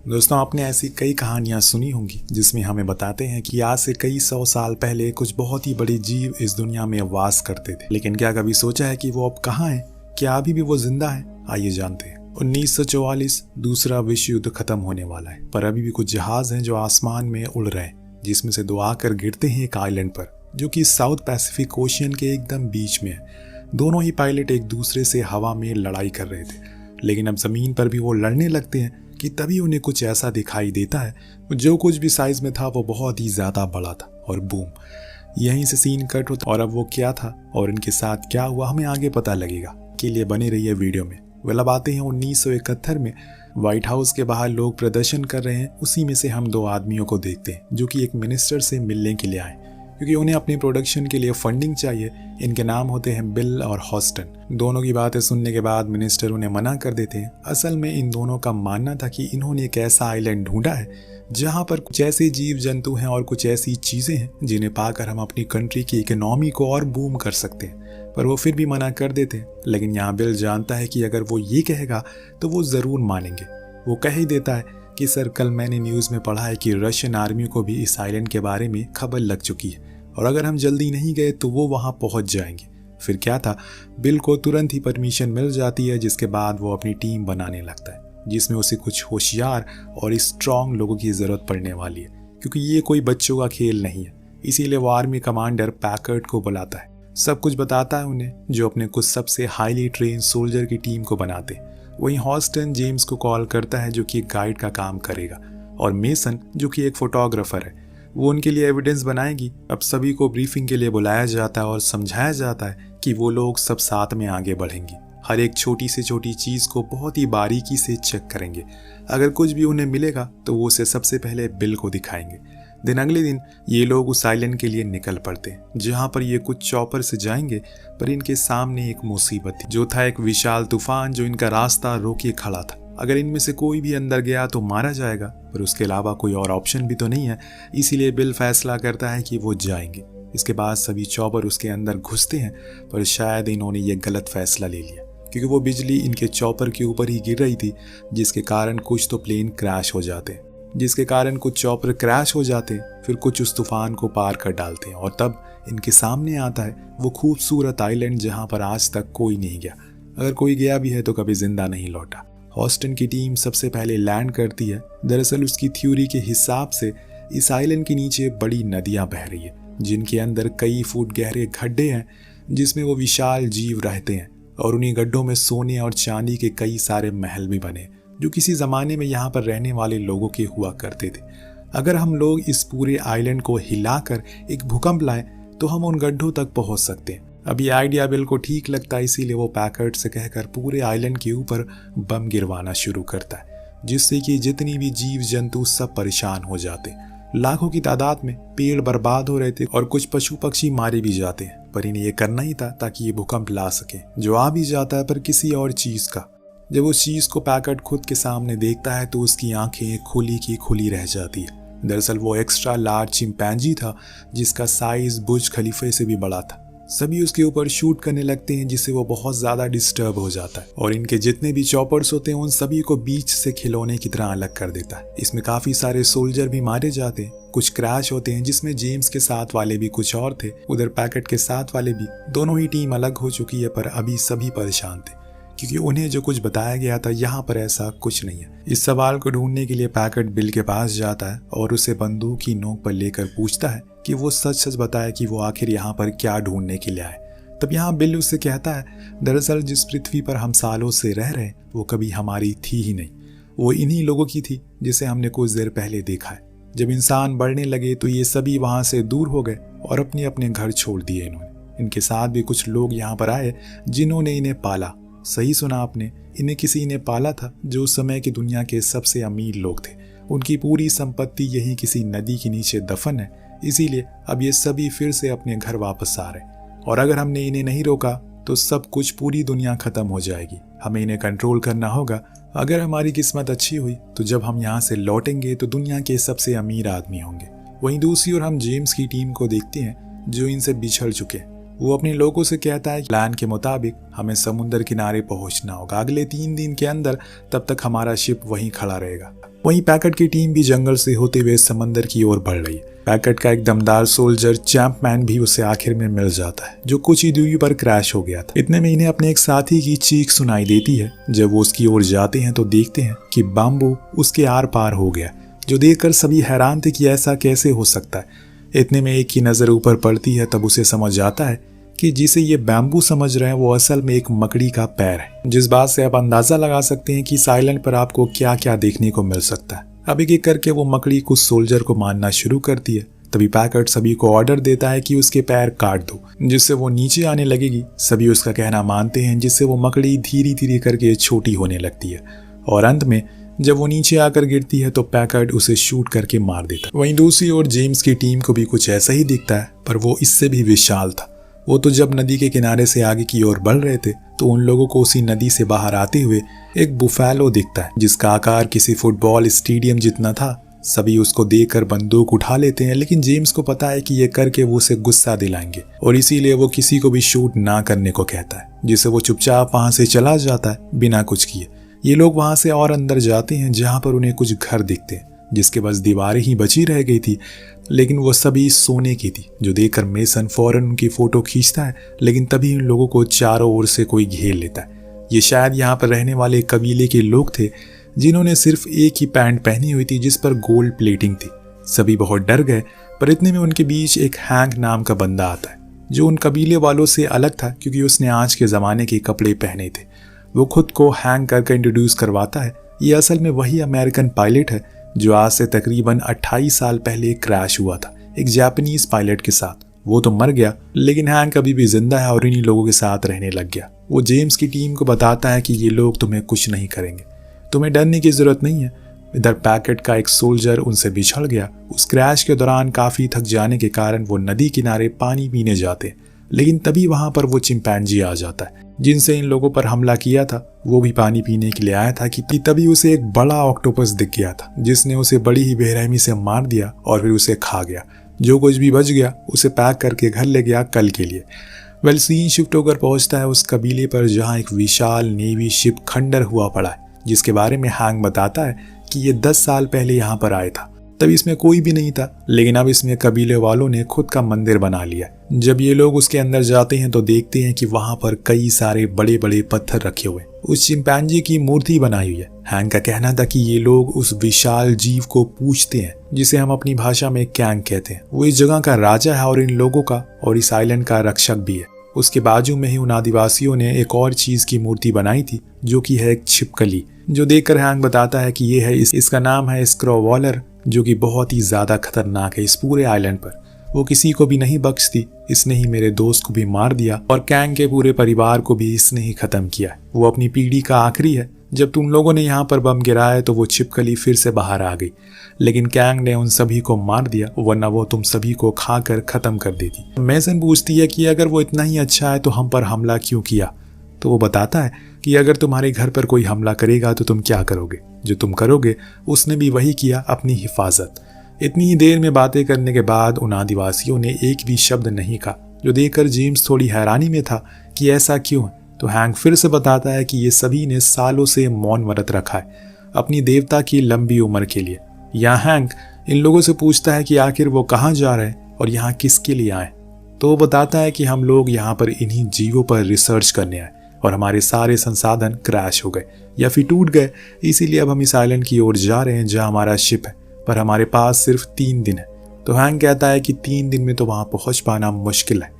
दोस्तों, आपने ऐसी कई कहानियां सुनी होंगी जिसमें हमें बताते हैं कि आज से कई सौ साल पहले कुछ बहुत ही बड़े जीव इस दुनिया में वास करते थे। लेकिन क्या कभी सोचा है कि वो अब कहाँ हैं? क्या अभी भी वो जिंदा है? आइए जानते हैं। 1944 दूसरा विश्व युद्ध खत्म होने वाला है, पर अभी भी कुछ जहाज हैं जो आसमान में उड़ रहे हैं, जिसमें से दो आकर गिरते हैं एक आइलैंड पर जो कि साउथ पैसिफिक ओशियन के एकदम बीच में है। दोनों ही पायलट एक दूसरे से हवा में लड़ाई कर रहे थे, लेकिन अब जमीन पर भी वो लड़ने लगते हैं कि तभी उन्हें कुछ ऐसा दिखाई देता है। जो कुछ भी साइज में था वो बहुत ही ज्यादा बड़ा था और बूम, यहीं से सीन कट होता। और अब वो क्या था और इनके साथ क्या हुआ हमें आगे पता लगेगा। के लिए बने रहिए वीडियो में। अब आते हैं 1971 में व्हाइट हाउस के बाहर लोग प्रदर्शन कर रहे हैं। उसी में से हम दो आदमियों को देखते हैं जो कि एक मिनिस्टर से मिलने के लिए आए, क्योंकि उन्हें अपनी प्रोडक्शन के लिए फंडिंग चाहिए। इनके नाम होते हैं बिल और हॉस्टन। दोनों की बातें सुनने के बाद मिनिस्टर उन्हें मना कर देते हैं। असल में इन दोनों का मानना था कि इन्होंने एक ऐसा आइलैंड ढूंढा है जहां पर कुछ ऐसे जीव जंतु हैं और कुछ ऐसी चीजें हैं जिन्हें पाकर हम अपनी कंट्री की इकोनॉमी को और बूम कर सकते हैं, पर वो फिर भी मना कर देते हैं। लेकिन यहाँ बिल जानता है कि अगर वो ये कहेगा तो वो जरूर मानेंगे। वो कह ही देता है कि सर, कल मैंने न्यूज में पढ़ा है कि रशियन आर्मी को भी इस आइलैंड के बारे में खबर लग चुकी है और अगर हम जल्दी नहीं गए तो वो वहां पहुंच जाएंगे। फिर क्या था, बिल को तुरंत ही परमिशन मिल जाती है, जिसके बाद वो अपनी टीम बनाने लगता है जिसमें उसे कुछ होशियार और स्ट्रांग लोगों की जरूरत पड़ने वाली है, क्योंकि ये कोई बच्चों का खेल नहीं है। इसीलिए वो आर्मी कमांडर पैकर्ड को बुलाता है, सब कुछ बताता है उन्हें, जो अपने कुछ सबसे हाईली ट्रेन सोल्जर की टीम को बनाते हैं। वहीं हॉस्टन जेम्स को कॉल करता है जो कि एक गाइड का काम करेगा, और मेसन जो कि एक फोटोग्राफर है, वो उनके लिए एविडेंस बनाएगी। अब सभी को ब्रीफिंग के लिए बुलाया जाता है और समझाया जाता है कि वो लोग सब साथ में आगे बढ़ेंगे। हर एक छोटी से छोटी चीज को बहुत ही बारीकी से चेक करेंगे। अगर कुछ भी उन्हें मिलेगा तो वो उसे सबसे पहले बिल को दिखाएंगे। अगले दिन ये लोग उस आइलैंड के लिए निकल पड़ते हैं जहां पर ये कुछ चॉपर से जाएंगे, पर इनके सामने एक मुसीबत थी, जो था एक विशाल तूफान जो इनका रास्ता रोके खड़ा था। अगर इनमें से कोई भी अंदर गया तो मारा जाएगा, पर उसके अलावा कोई और ऑप्शन भी तो नहीं है। इसीलिए बिल फैसला करता है कि वो जाएंगे। इसके बाद सभी चॉपर उसके अंदर घुसते हैं, पर शायद इन्होंने ये गलत फैसला ले लिया, क्योंकि वो बिजली इनके चॉपर के ऊपर ही गिर रही थी, जिसके कारण कुछ तो प्लेन क्रैश हो जाते हैं, फिर कुछ उस तूफान को पार कर डालते हैं। और तब इनके सामने आता है वो खूबसूरत आइलैंड जहां पर आज तक कोई नहीं गया। अगर कोई गया भी है तो कभी जिंदा नहीं लौटा। हॉस्टन की टीम सबसे पहले लैंड करती है। दरअसल उसकी थ्योरी के हिसाब से इस आइलैंड के नीचे बड़ी नदियां बह रही है, जिनके अंदर कई फुट गहरे गड्ढे हैं, जिसमें वो विशाल जीव रहते हैं। और उन्हीं गड्ढों में सोने और चांदी के कई सारे महल भी बने, जो किसी जमाने में यहाँ पर रहने वाले लोगों के हुआ करते थे। अगर हम लोग इस पूरे आइलैंड को हिलाकर एक भूकंप लाएं तो हम उन गड्ढों तक पहुंच सकते हैं। अब ये आइडिया बिल को ठीक लगता है, इसीलिए वो पैकर्ड से कहकर पूरे आइलैंड के ऊपर बम गिरवाना शुरू करता है, जिससे कि जितनी भी जीव जंतु सब परेशान हो जाते। लाखों की तादाद में पेड़ बर्बाद हो रहे थे और कुछ पशु पक्षी मारे भी जाते हैं, पर इन्हें ये करना ही था ताकि ये भूकंप ला सके, जो आ भी जाता है पर किसी और चीज का। जब उस चीज को पैकर्ड खुद के सामने देखता है तो उसकी आंखें खुली की खुली रह जाती है। दरअसल वो एक्स्ट्रा लार्ज चिंपैंजी था, जिसका साइज बुर्ज खलीफे से भी बड़ा था। सभी उसके ऊपर शूट करने लगते हैं, जिससे वो बहुत ज्यादा डिस्टर्ब हो जाता है और इनके जितने भी चॉपर्स होते हैं उन सभी को बीच से खिलौने की तरह अलग कर देता है। इसमें काफी सारे सोल्जर भी मारे जाते हैं, कुछ क्रैश होते हैं, जिसमें जेम्स के साथ वाले भी कुछ और थे, उधर पैकेट के साथ वाले भी। दोनों ही टीम अलग हो चुकी है, पर अभी सभी परेशान थे, क्योंकि उन्हें जो कुछ बताया गया था यहाँ पर ऐसा कुछ नहीं है। इस सवाल को ढूंढने के लिए पैकर्ड बिल के पास जाता है और उसे बंदूक की नोक पर लेकर पूछता है कि वो सच सच बताए कि वो आखिर यहाँ पर क्या ढूंढने के लिए आए। तब यहाँ बिल उससे कहता है, दरअसल जिस पृथ्वी पर हम सालों से रह रहे वो कभी हमारी थी ही नहीं, वो इन्हीं लोगों की थी जिसे हमने कुछ देर पहले देखा है। जब इंसान बढ़ने लगे तो ये सभी वहां से दूर हो गए और अपने अपने घर छोड़ दिए इन्होंने। इनके साथ भी कुछ लोग यहाँ पर आए जिन्होंने इन्हें पाला। सही सुना आपने, इन्हें किसी ने पाला था जो उस समय की दुनिया के सबसे अमीर लोग थे। उनकी पूरी संपत्ति यही किसी नदी के नीचे दफन है, इसीलिए अब ये सभी फिर से अपने घर वापस आ रहे। और अगर हमने इन्हें नहीं रोका तो सब कुछ, पूरी दुनिया खत्म हो जाएगी। हमें इन्हें कंट्रोल करना होगा। अगर हमारी किस्मत अच्छी हुई तो जब हम यहाँ से लौटेंगे तो दुनिया के सबसे अमीर आदमी होंगे। वहीं दूसरी ओर हम जेम्स की टीम को देखते हैं जो इनसे बिछड़ चुके हैं। वो अपने लोगों से कहता है कि प्लान के मुताबिक हमें समुद्र किनारे पहुंचना होगा अगले 3 दिन के अंदर, तब तक हमारा शिप वहीं खड़ा रहेगा। वहीं पैकेट की टीम भी जंगल से होते हुए समंदर की ओर बढ़ रही है। पैकेट का एक दमदार सोल्जर चैंपमैन भी उसे आखिर में मिल जाता है, जो कुछ ही दूरी पर क्रैश हो गया था। इतने में इन्हें अपने एक साथी की चीख सुनाई देती है। जब वो उसकी ओर जाते हैं तो देखते हैं कि बाम्बू उसके आर पार हो गया, जो देखकर सभी हैरान थे कि ऐसा कैसे हो सकता है। इतने में एक की नजर ऊपर पड़ती है, तब उसे समझ आता है कि जिसे ये बैम्बू समझ रहे हैं वो असल में एक मकड़ी का पैर है। जिस बात से आप अंदाजा लगा सकते हैं कि इस आइलैंड पर आपको क्या क्या देखने को मिल सकता है। अब एक एक करके वो मकड़ी कुछ सोल्जर को मारना शुरू करती है। तभी पैकेट सभी को ऑर्डर देता है कि उसके पैर काट दो, जिससे वो नीचे आने लगेगी। सभी उसका कहना मानते हैं, जिससे वो मकड़ी धीरे धीरे करके छोटी होने लगती है और अंत में जब वो नीचे आकर गिरती है तो पैकेट उसे शूट करके मार देता है। वहीं दूसरी ओर जेम्स की टीम को भी कुछ ऐसा ही दिखता है, पर वो इससे भी विशाल था। वो तो जब नदी के किनारे से आगे की ओर बढ़ रहे थे तो उन लोगों को उसी नदी से बाहर आते हुए एक बुफैलो दिखता है, जिसका आकार किसी फुटबॉल स्टेडियम जितना था। सभी उसको देखकर बंदूक उठा लेते हैं, लेकिन जेम्स को पता है कि ये करके वो उसे गुस्सा दिलाएंगे और इसीलिए वो किसी को भी शूट ना करने को कहता है, जिससे वो चुपचाप वहां से चला जाता है बिना कुछ किए। ये लोग वहां से और अंदर जाते हैं, जहां पर उन्हें कुछ घर दिखते हैं जिसके बस दीवारें ही बची रह गई थी, लेकिन वो सभी सोने की थी। जो देखकर मेसन फौरन उनकी फोटो खींचता है, लेकिन तभी उन लोगों को चारों ओर से कोई घेर लेता है। ये शायद यहाँ पर रहने वाले कबीले के लोग थे, जिन्होंने सिर्फ एक ही पैंट पहनी हुई थी जिस पर गोल्ड प्लेटिंग थी। सभी बहुत डर गए, पर इतने में उनके बीच एक हैंक नाम का बंदा आता है, जो उन कबीले वालों से अलग था क्योंकि उसने आज के ज़माने के कपड़े पहने थे। वो खुद को हैंक करके इंट्रोड्यूस करवाता है। ये असल में वही अमेरिकन पायलट है जो आज से तकरीबन 28 साल पहले क्रैश हुआ था एक जापानीज पायलट के साथ। वो तो मर गया, लेकिन हैंक अभी भी जिंदा है और इन्हीं लोगों के साथ रहने लग गया। वो जेम्स की टीम को बताता है कि ये लोग तुम्हें कुछ नहीं करेंगे, तुम्हें डरने की जरूरत नहीं है। इधर पैकेट का एक सोल्जर उनसे बिछड़ गया। उस क्रैश के दौरान काफी थक जाने के कारण वो नदी किनारे पानी पीने जाते, लेकिन तभी वहां पर वो चिंपैंजी आ जाता है जिनसे इन लोगों पर हमला किया था। वो भी पानी पीने के लिए आया था कि तभी उसे एक बड़ा ऑक्टोपस दिख गया था, जिसने उसे बड़ी ही बेरहमी से मार दिया और फिर उसे खा गया। जो कुछ भी बच गया उसे पैक करके घर ले गया कल के लिए। वेल, सीन शिफ्ट होकर पहुंचता है उस कबीले पर जहां एक विशाल नेवी शिप खंडर हुआ पड़ा है, जिसके बारे में हैंक बताता है कि ये 10 साल पहले यहाँ पर आया था। तब इसमें कोई भी नहीं था, लेकिन अब इसमें कबीले वालों ने खुद का मंदिर बना लिया। जब ये लोग उसके अंदर जाते हैं तो देखते हैं कि वहां पर कई सारे बड़े बड़े पत्थर रखे हुए, उस चिंपैंजी की मूर्ति बनाई हुई है। हैंक का कहना था कि ये लोग उस विशाल जीव को पूजते हैं, जिसे हम अपनी भाषा में कैंग कहते हैं। वो इस जगह का राजा है और इन लोगों का और इस आइलैंड का रक्षक भी है। उसके बाजू में ही उन आदिवासियों ने एक और चीज की मूर्ति बनाई थी, जो कि है एक छिपकली, जो देखकर हैंक बताता है कि ये है इसका नाम है स्क्रोवॉलर, जो कि बहुत ही ज्यादा खतरनाक है इस पूरे आइलैंड पर। वो किसी को भी नहीं बख्शती। इसने ही मेरे दोस्त को भी मार दिया और कैंग के पूरे परिवार को भी इसने ही खत्म किया। वो अपनी पीढ़ी का आखिरी है। जब तुम लोगों ने यहाँ पर बम गिराया तो वो छिपकली फिर से बाहर आ गई, लेकिन कैंग ने उन सभी को मार दिया, वरना वो तुम सभी को खाकर खत्म कर देती। मेसन पूछती है कि अगर वो इतना ही अच्छा है तो हम पर हमला क्यों किया। तो वो बताता है कि अगर तुम्हारे घर पर कोई हमला करेगा तो तुम क्या करोगे। जो तुम करोगे उसने भी वही किया, अपनी हिफाजत। इतनी ही देर में बातें करने के बाद उन आदिवासियों ने एक भी शब्द नहीं कहा, जो देखकर जेम्स थोड़ी हैरानी में था कि ऐसा क्यों है। तो हैंक फिर से बताता है कि ये सभी ने सालों से मौन व्रत रखा है अपनी देवता की लंबी उम्र के लिए। यहाँ हैंक इन लोगों से पूछता है कि आखिर वो कहाँ जा रहे हैं और यहाँ किसके लिए आए। तो वो बताता है कि हम लोग यहाँ पर इन्हीं जीवों पर रिसर्च करने आए और हमारे सारे संसाधन क्रैश हो गए या फिर टूट गए, इसीलिए अब हम इस आइलैंड की ओर जा रहे हैं जहाँ हमारा शिप है, पर हमारे पास सिर्फ 3 दिन है। तो हैंक कहता है कि 3 दिन में तो वहां पहुंच पाना मुश्किल है,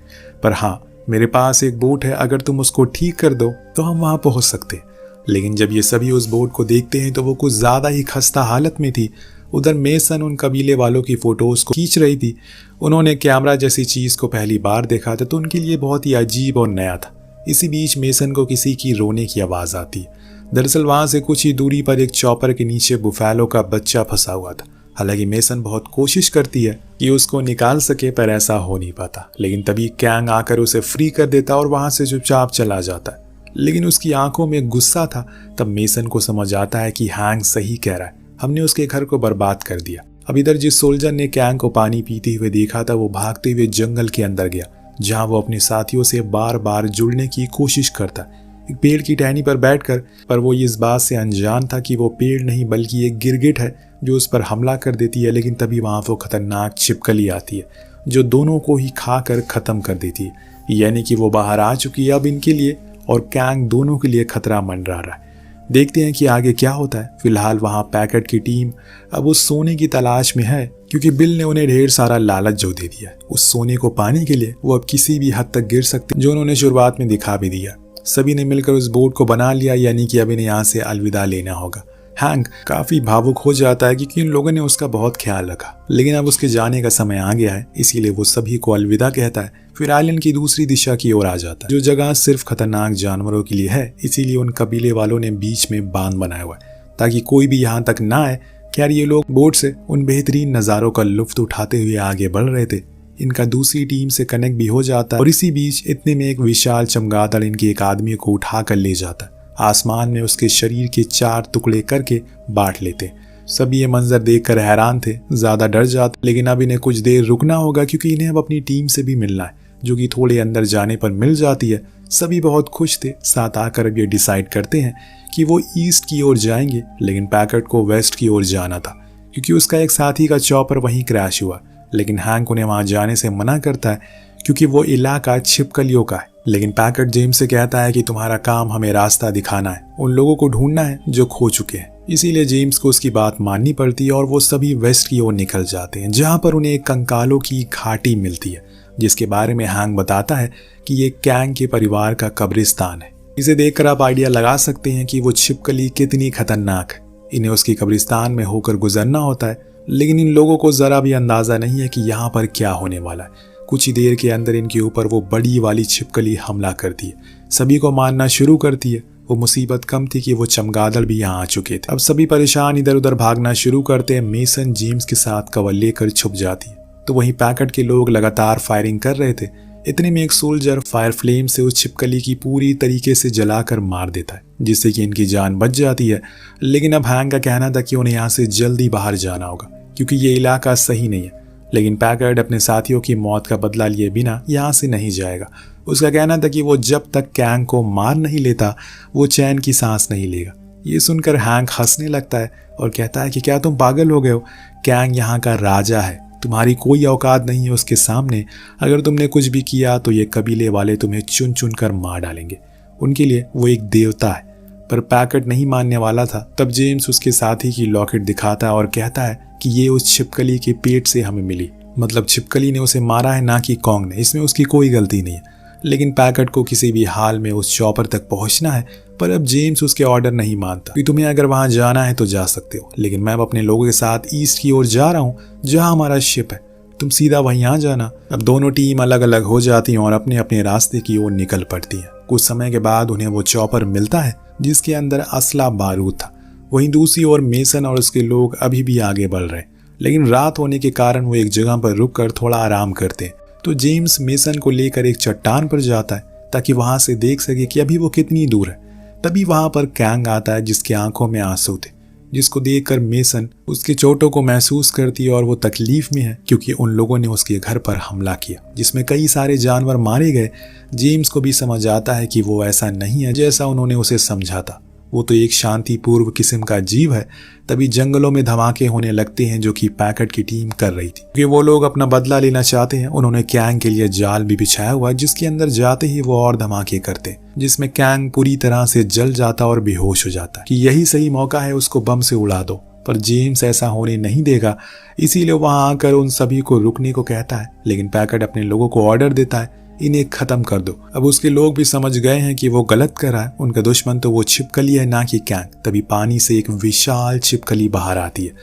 पर हाँ मेरे पास एक बोट है, अगर तुम उसको ठीक कर दो तो हम वहां पहुंच सकते हैं। लेकिन जब ये सभी उस बोट को देखते हैं तो वो कुछ ज्यादा ही खस्ता हालत में थी। उधर मेसन उन कबीले वालों की फोटोज को खींच रही थी। उन्होंने कैमरा जैसी चीज को पहली बार देखा था, तो उनके लिए बहुत ही अजीब और नया था। इसी बीच मेसन को किसी की रोने की आवाज आती है। दरअसल वहां से कुछ ही दूरी पर एक चॉपर के नीचे बुफैलो का बच्चा फंसा हुआ था। हालांकि मेसन बहुत कोशिश करती है कि उसको निकाल सके, पर ऐसा हो नहीं पाता। लेकिन तभी कैंग आकर उसे फ्री कर देता और वहां से चुपचाप चला जाता है। लेकिन उसकी आंखों में गुस्सा था। तब मेसन को समझ आता है कि हैंक सही कह रहा है, हमने उसके घर को बर्बाद कर दिया। अब इधर जिस सोल्जर ने कैंग को पानी पीते हुए देखा था वो भागते हुए जंगल के अंदर गया, जहाँ वो अपने साथियों से बार बार जुड़ने की कोशिश करता है, एक पेड़ की टहनी पर बैठकर। पर वो इस बात से अनजान था कि वो पेड़ नहीं बल्कि एक गिरगिट है जो उस पर हमला कर देती है। लेकिन तभी वहाँ वो खतरनाक छिपकली आती है जो दोनों को ही खाकर खत्म कर देती है। यानी कि वो बाहर आ चुकी है अब इनके लिए, और कैंग दोनों के लिए खतरा मंडरा रहा है। देखते हैं कि आगे क्या होता है। फिलहाल वहाँ पैकेट की टीम अब उस सोने की तलाश में है, क्योंकि बिल ने उन्हें ढेर सारा लालच जो दे दिया। उस सोने को पाने के लिए वो अब किसी भी हद तक गिर सकते, जो उन्होंने शुरुआत में दिखा भी दिया। सभी ने मिलकर उस बोट को बना लिया, यानी कि अब इन्हें यहाँ से अलविदा लेना होगा। हैंक काफी भावुक हो जाता है क्योंकि इन लोगों ने उसका बहुत ख्याल रखा, लेकिन अब उसके जाने का समय आ गया है, इसीलिए वो सभी को अलविदा कहता है। फिर आइलैंड की दूसरी दिशा की ओर आ जाता है, जो जगह सिर्फ खतरनाक जानवरों के लिए है। इसीलिए उन कबीले वालों ने बीच में बांध बनाया हुआ है ताकि कोई भी यहाँ तक ना आए। खैर ये लोग बोट से उन बेहतरीन नज़ारों का लुत्फ उठाते हुए आगे बढ़ रहे थे। इनका दूसरी टीम से कनेक्ट भी हो जाता है, और इसी बीच इतने में एक विशाल चमगादड़ इनके एक आदमी को उठा कर ले जाता है। आसमान में उसके शरीर के 4 टुकड़े करके बांट लेते। सभी ये मंजर देखकर हैरान थे, ज्यादा डर जाते। लेकिन अब इन्हें कुछ देर रुकना होगा क्योंकि इन्हें अब अपनी टीम से भी मिलना है, जो कि थोड़े अंदर जाने पर मिल जाती है। सभी बहुत खुश थे। साथ आकर अब ये डिसाइड करते हैं कि वो ईस्ट की ओर जाएंगे, लेकिन पैकेट को वेस्ट की ओर जाना था क्योंकि उसका एक साथी का चॉपर वहीं क्रैश हुआ। लेकिन हैंक उन्हें वहां जाने से मना करता है क्योंकि वो इलाका छिपकलियों का है। लेकिन पैकेट जेम्स से कहता है कि तुम्हारा काम हमें रास्ता दिखाना है, उन लोगों को ढूंढना है जो खो चुके हैं। इसीलिए जेम्स को उसकी बात माननी पड़ती है और वो सभी वेस्ट की ओर निकल जाते हैं, जहां पर उन्हें एक कंकालों की घाटी मिलती है, जिसके बारे में हैंक बताता है कि ये कैंग के परिवार का कब्रिस्तान है। इसे देखकर आप आइडिया लगा सकते हैं कि वो छिपकली कितनी खतरनाक है। इन्हें उसकी कब्रिस्तान में होकर गुजरना होता है, लेकिन इन लोगों को जरा भी अंदाजा नहीं है कि यहाँ पर क्या होने वाला है। कुछ ही देर के अंदर इनके ऊपर वो बड़ी वाली छिपकली हमला करती है, सभी को मारना शुरू करती है। वो मुसीबत कम थी कि वो चमगादड़ भी यहाँ आ चुके थे। अब सभी परेशान इधर उधर भागना शुरू करते हैं। मेसन जेम्स के साथ कवर लेकर छुप जाती है, तो वहीं पैकेट के लोग लगातार फायरिंग कर रहे थे। इतने में एक सोल्जर फायर फ्लेम से उस छिपकली की पूरी तरीके से जलाकर मार देता है, जिससे कि इनकी जान बच जाती है। लेकिन अब हैंक का कहना था कि उन्हें यहाँ से जल्दी बाहर जाना होगा क्योंकि ये इलाका सही नहीं है। लेकिन पैकेट अपने साथियों की मौत का बदला लिए बिना यहाँ से नहीं जाएगा। उसका कहना था कि वो जब तक कैंग को मार नहीं लेता वो चैन की सांस नहीं लेगा। ये सुनकर हैंक हंसने लगता है और कहता है कि क्या तुम पागल हो गए हो? कैंग यहाँ का राजा है, तुम्हारी कोई औकात नहीं है उसके सामने। अगर तुमने कुछ भी किया तो ये कबीले वाले तुम्हें चुन चुन कर मार डालेंगे। उनके लिए वो एक देवता है। पर पैकेट नहीं मानने वाला था। तब जेम्स उसके साथी की लॉकेट दिखाता है और कहता है कि ये उस छिपकली के पेट से हमें मिली, मतलब छिपकली ने उसे मारा है, ना कि कॉन्ग ने। इसमें उसकी कोई गलती नहीं है। लेकिन पैकेट को किसी भी हाल में उस चॉपर तक पहुंचना है। पर अब जेम्स उसके ऑर्डर नहीं मानता कि तुम्हें अगर वहां जाना है तो जा सकते हो, लेकिन मैं अब अपने लोगों के साथ ईस्ट की ओर जा रहा हूँ जहाँ हमारा शिप है, तुम सीधा वहीं आ जाना। अब दोनों टीम अलग अलग हो जाती हैं और अपने अपने रास्ते की ओर निकल पड़ती हैं। कुछ समय के बाद उन्हें वो चॉपर मिलता है जिसके अंदर असला बारूद था। वहीं दूसरी ओर मेसन और उसके लोग अभी भी आगे बढ़ रहे, लेकिन रात होने के कारण वो एक जगह पर रुककर थोड़ा आराम करते हैं। तो जेम्स मेसन को लेकर एक चट्टान पर जाता है ताकि वहां से देख सके कि अभी वो कितनी दूर है। तभी वहां पर कैंग आता है जिसकी आंखों में आंसू थे, जिसको देखकर मेसन उसके चोटों को महसूस करती है और वो तकलीफ में है क्योंकि उन लोगों ने उसके घर पर हमला किया जिसमें कई सारे जानवर मारे गए। जेम्स को भी समझ आता है कि वो ऐसा नहीं है जैसा उन्होंने उसे समझा था, वो तो एक शांतिपूर्व किस्म का जीव है। तभी जंगलों में धमाके होने लगते हैं जो कि पैकेट की टीम कर रही थी क्योंकि वो लोग अपना बदला लेना चाहते हैं। उन्होंने कैंग के लिए जाल भी बिछाया हुआ जिसके अंदर जाते ही वो और धमाके करते, जिसमें कैंग पूरी तरह से जल जाता और बेहोश हो जाता कि यही सही मौका है, उसको बम से उड़ा दो। पर जेम्स ऐसा होने नहीं देगा, इसीलिए वहां आकर उन सभी को रुकने को कहता है। लेकिन पैकेट अपने लोगों को ऑर्डर देता है इन्हें खत्म कर दो। अब उसके लोग भी समझ गए हैं कि वो गलत कर रहा है। उनका दुश्मन तो वो छिपकली है, ना कि कैंग। तभी पानी से एक विशाल छिपकली बाहर आती है।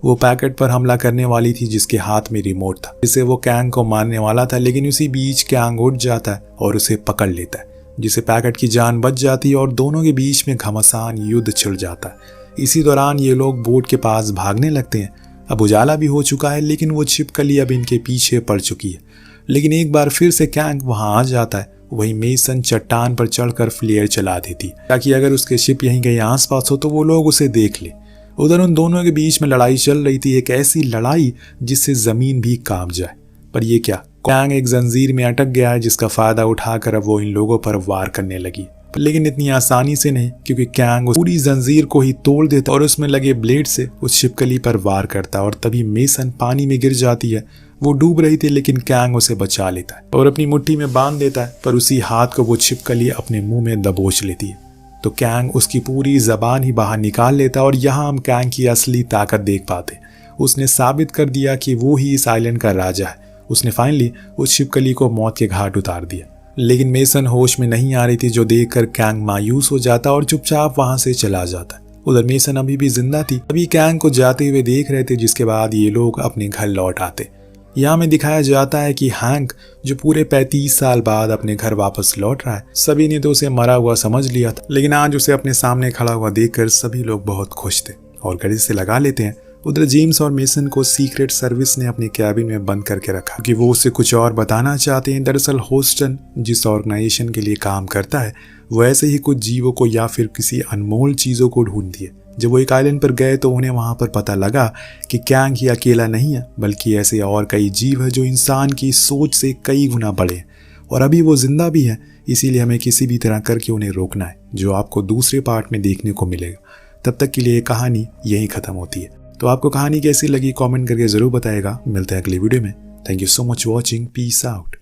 वो पैकेट पर हमला करने वाली थी जिसके हाथ में रिमोट था, जिससे वो कैंग को मारने वाला था। लेकिन उसी बीच कैंग उठ जाता है और उसे पकड़ लेता है, जिससे पैकेट की जान बच जाती है और दोनों के बीच में घमासान युद्ध छिड़ जाता है। इसी दौरान ये लोग बोट के पास भागने लगते हैं। अब उजाला भी हो चुका है, लेकिन वो छिपकली अब इनके पीछे पड़ चुकी है। लेकिन एक बार फिर से कैंग वहां आ जाता है। वही मेसन चट्टान पर चढ़कर फ्लेयर चला देती ताकि अगर उसके शिप यहीं कहीं आसपास हो तो वो लोग उसे देख ले। उधर उन दोनों के बीच में लड़ाई चल रही थी, एक ऐसी लड़ाई जिससे जमीन भी कांप जाए। पर ये क्या, कैंग एक जंजीर में अटक गया है जिसका फायदा उठाकर अब वो इन लोगों पर वार करने लगी, लेकिन इतनी आसानी से नहीं, क्योंकि कैंग उस पूरी जंजीर को ही तोड़ देता और उसमें लगे ब्लेड से उस छिपकली पर वार करता और तभी मेसन पानी में गिर जाती है। वो डूब रही थी लेकिन कैंग उसे बचा लेता है और अपनी मुट्ठी में बांध देता है, पर उसी हाथ को वो छिपकली अपने मुंह में दबोच लेती है। तो कैंग उसकी पूरी जबान ही बाहर निकाल लेता और यहाँ हम कैंग की असली ताकत देख पाते। उसने साबित कर दिया कि वो ही इस आइलैंड का राजा है। उसने फाइनली उस छिपकली को मौत के घाट उतार दिया। लेकिन मेसन होश में नहीं आ रही थी, जो देखकर कैंग मायूस हो जाता और चुपचाप वहां से चला जाता। उधर मेसन अभी भी जिंदा थी, अभी कैंग को जाते हुए देख रहे थे, जिसके बाद ये लोग अपने घर लौट आते। यहाँ में दिखाया जाता है कि हैंक जो पूरे 35 साल बाद अपने घर वापस लौट रहा है। सभी ने तो उसे मरा हुआ समझ लिया था, लेकिन आज उसे अपने सामने खड़ा हुआ देखकर सभी लोग बहुत खुश थे और गले से लगा लेते हैं। उधर जेम्स और मेसन को सीक्रेट सर्विस ने अपने कैबिन में बंद करके रखा क्योंकि वो उसे कुछ और बताना चाहते हैं। दरअसल होस्टन जिस ऑर्गेनाइजेशन के लिए काम करता है वो ऐसे ही कुछ जीवों को या फिर किसी अनमोल चीजों को ढूंढती है। जब वो एक आइलैंड पर गए तो उन्हें वहां पर पता लगा कि कैंग ही अकेला नहीं है, बल्कि ऐसे और कई जीव है जो इंसान की सोच से कई गुना बड़े हैं और अभी वो जिंदा भी है। इसीलिए हमें किसी भी तरह करके उन्हें रोकना है, जो आपको दूसरे पार्ट में देखने को मिलेगा। तब तक के लिए कहानी यहीं खत्म होती है। तो आपको कहानी कैसी लगी कमेंट करके जरूर बताएगा। मिलते हैं अगली वीडियो में। Thank you so much watching. Peace out.